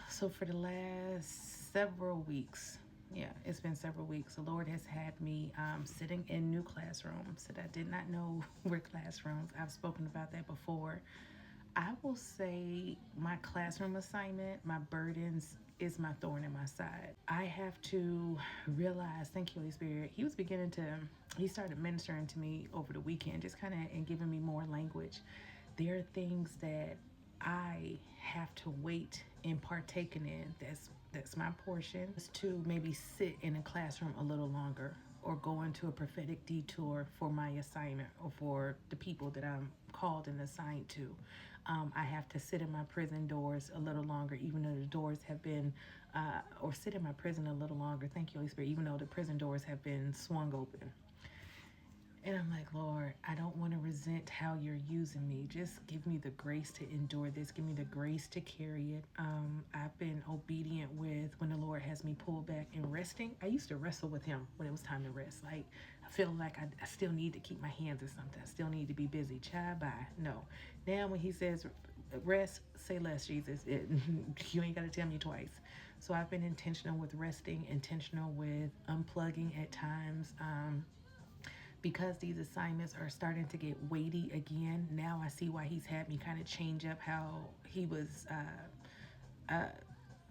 So for the last several weeks, yeah, it's been several weeks, the Lord has had me sitting in new classrooms that I did not know were classrooms. I've spoken about that before. I will say my classroom assignment, my burdens, is my thorn in my side. I have to realize, thank you, Holy Spirit. He started ministering to me over the weekend, just kind of and giving me more language. There are things that I have to wait and partaking in. That's my portion. Is to maybe sit in a classroom a little longer or go into a prophetic detour for my assignment or for the people that I'm called and assigned to. I have to sit in my prison doors a little longer, even though the doors have been, or sit in my prison a little longer. Thank you, Holy Spirit, even though the prison doors have been swung open. And I'm like, Lord, I don't want to resent how you're using me. Just give me the grace to endure this. Give me the grace to carry it. I've been obedient with when the Lord has me pull back and resting. I used to wrestle with him when it was time to rest. Like, I feel like I still need to keep my hands or something. I still need to be busy. Child, bye. No. Now when he says rest, say less, Jesus. You ain't got to tell me twice. So I've been intentional with resting, intentional with unplugging at times. Because these assignments are starting to get weighty again, now I see why he's had me kind of change up how he was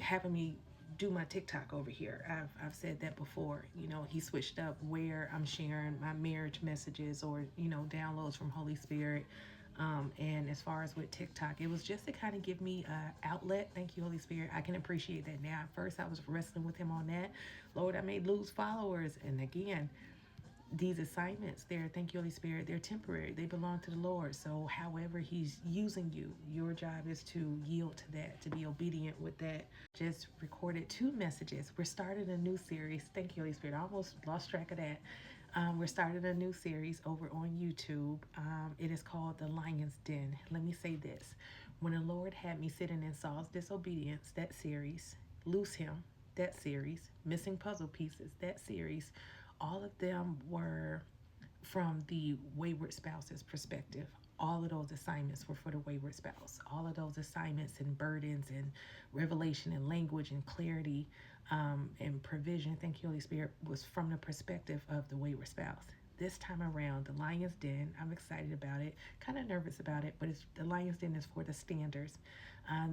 having me do my TikTok over here. I've said that before. He switched up where I'm sharing my marriage messages or, downloads from Holy Spirit. And as far as with TikTok, it was just to kind of give me an outlet. Thank you, Holy Spirit. I can appreciate that now. At first, I was wrestling with him on that. Lord, I may lose followers. And again, these assignments there, thank you, Holy Spirit, they're temporary. They belong to the Lord. So however he's using you, your job is to yield to that, to be obedient with that. Just recorded 2 messages. We're starting a new series. Thank you, Holy Spirit. I almost lost track of that. We're starting a new series over on YouTube. It is called The Lion's Den. Let me say this. When the Lord had me sitting in Saul's disobedience, that series, Loose Him, that series, Missing Puzzle Pieces, that series, all of them were from the wayward spouse's perspective. All of those assignments were for the wayward spouse. All of those assignments and burdens and revelation and language and clarity and provision, thank you, Holy Spirit, was from the perspective of the wayward spouse. This time around, the Lion's Den, I'm excited about it, kind of nervous about it, but the Lion's Den is for the standers.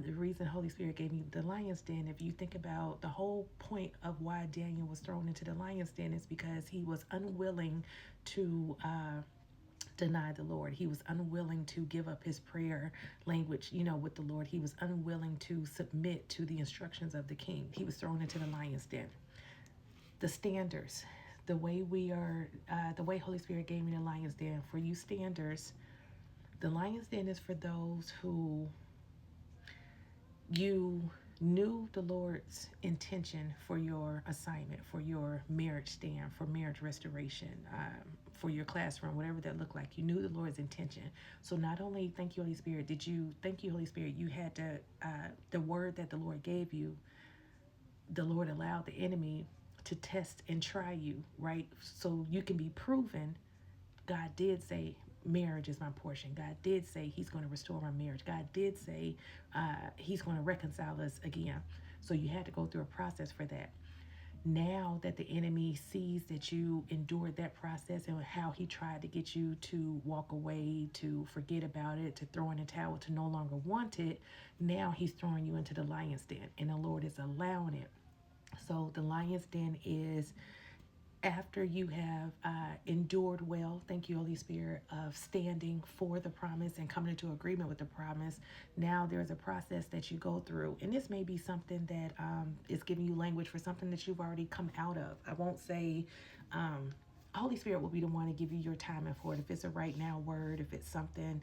The reason Holy Spirit gave me the Lion's Den, if you think about the whole point of why Daniel was thrown into the Lion's Den, is because he was unwilling to deny the Lord. He was unwilling to give up his prayer language, with the Lord. He was unwilling to submit to the instructions of the king. He was thrown into the Lion's Den. The standers, the way Holy Spirit gave me the Lion's Den, for you standers, the Lion's Den is for those who you knew the Lord's intention for your assignment, for your marriage stand, for marriage restoration, for your classroom, whatever that looked like. You knew the Lord's intention. So not only, thank you, Holy Spirit, thank you, Holy Spirit, you had to, the word that the Lord gave you, the Lord allowed the enemy to test and try you, right? So you can be proven. God did say marriage is my portion. God did say he's going to restore my marriage. God did say he's going to reconcile us again. So you had to go through a process for that. Now that the enemy sees that you endured that process and how he tried to get you to walk away, to forget about it, to throw in a towel, to no longer want it, now he's throwing you into the Lion's Den, and the Lord is allowing it. So the Lion's Den is after you have endured well, thank you, Holy Spirit, of standing for the promise and coming into agreement with the promise. Now there's a process that you go through. And this may be something that is giving you language for something that you've already come out of. I won't say Holy Spirit will be the one to give you your timing for it. If it's a right now word, if it's something,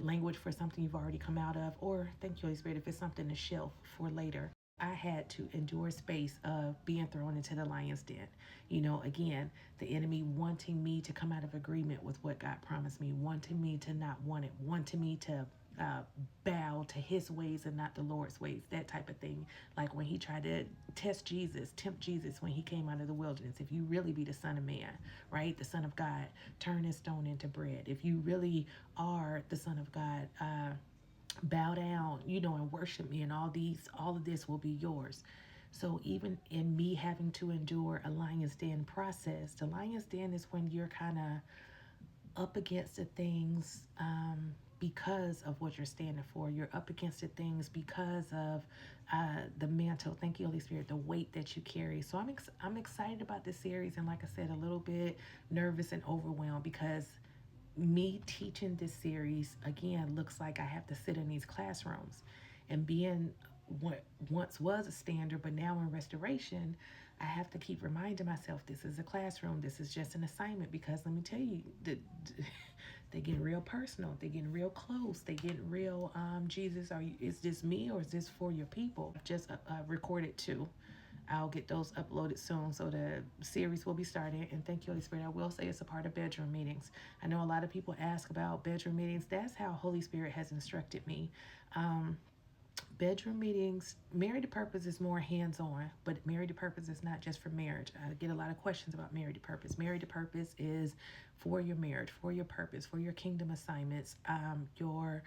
language for something you've already come out of, or thank you, Holy Spirit, if it's something to shelf for later. I had to endure space of being thrown into the Lion's Den. Again, the enemy wanting me to come out of agreement with what God promised me, wanting me to not want it, wanting me to bow to his ways and not the Lord's ways, that type of thing. Like when he tried to tempt Jesus when he came out of the wilderness. If you really be the Son of Man, right? The Son of God, turn this stone into bread. If you really are the Son of God, bow down, and worship me, and all of this will be yours. So even in me having to endure a lion's den process, the lion's den is when you're kind of up against the things, because of what you're standing for. You're up against the things because of the mantle. Thank you, Holy Spirit, the weight that you carry. So I'm excited about this series, and like I said, a little bit nervous and overwhelmed because me teaching this series again looks like I have to sit in these classrooms, and being what once was a standard but now in restoration, I have to keep reminding myself this is a classroom, this is just an assignment. Because let me tell you, they getting real personal, they getting real close, they getting real, Jesus, is this me or is this for your people? Just recorded two. I'll get those uploaded soon. So the series will be starting. And thank you, Holy Spirit. I will say it's a part of bedroom meetings. I know a lot of people ask about bedroom meetings. That's how Holy Spirit has instructed me. Um, Bedroom meetings, Married to Purpose is more hands on, but Married to Purpose is not just for marriage. I get a lot of questions about Married to Purpose. Married to Purpose is for your marriage, for your purpose, for your kingdom assignments, your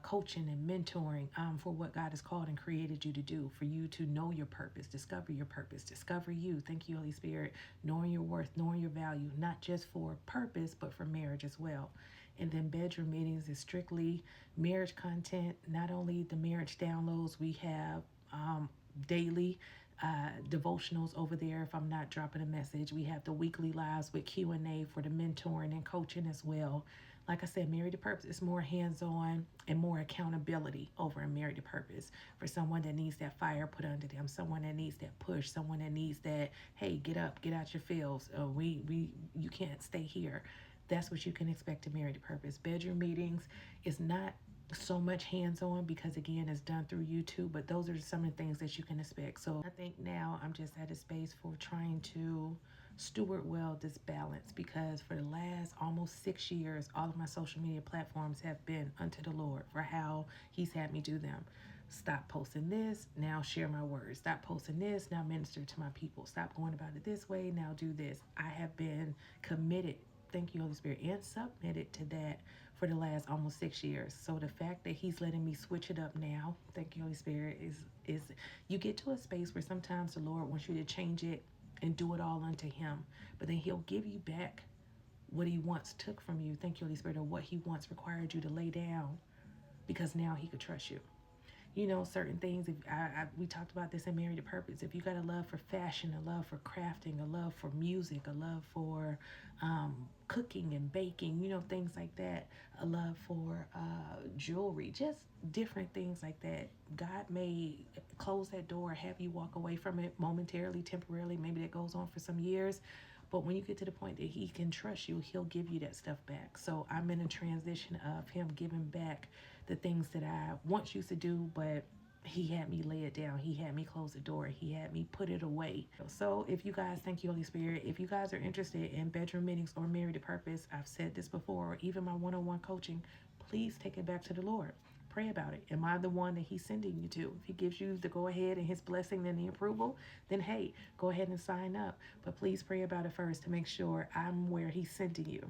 coaching and mentoring, for what God has called and created you to do, for you to know your purpose, discover you. Thank you, Holy Spirit, knowing your worth, knowing your value, not just for purpose, but for marriage as well. And then bedroom meetings is strictly marriage content. Not only the marriage downloads, we have daily devotionals over there. If I'm not dropping a message, we have the weekly lives with Q&A for the mentoring and coaching as well. Like I said, Married to Purpose is more hands-on and more accountability over in Married to Purpose, for someone that needs that fire put under them, someone that needs that push, someone that needs that, hey, get up, get out your fields. You can't stay here. That's what you can expect to Married to Purpose. Bedroom meetings is not so much hands-on because again it's done through YouTube, but those are some of the things that you can expect. So I think now I'm just at a space for trying to steward well this balance, because for the last almost 6 years all of my social media platforms have been unto the Lord for how he's had me do them. Stop posting this, now share my words. Stop posting this, now minister to my people. Stop going about it this way, now do this. I have been committed, thank you, Holy Spirit, and submitted to that for the last almost 6 years. So the fact that he's letting me switch it up now, thank you, Holy Spirit, is you get to a space where sometimes the Lord wants you to change it and do it all unto him. But then he'll give you back what he once took from you, thank you, Holy Spirit, or what he once required you to lay down, because now he could trust you. Certain things. If we talked about this in Married to Purpose. If you got a love for fashion, a love for crafting, a love for music, a love for cooking and baking, things like that, a love for jewelry, just different things like that. God may close that door, have you walk away from it momentarily, temporarily. Maybe that goes on for some years. But when you get to the point that he can trust you, he'll give you that stuff back. So I'm in a transition of him giving back the things that I once used to do, but he had me lay it down. He had me close the door. He had me put it away. So if you guys, thank you, Holy Spirit, if you guys are interested in bedroom meetings or Married to Purpose, I've said this before, or even my one-on-one coaching, please take it back to the Lord. Pray about it. Am I the one that he's sending you to? If he gives you the go ahead and his blessing and the approval, then hey, go ahead and sign up. But please pray about it first to make sure I'm where he's sending you.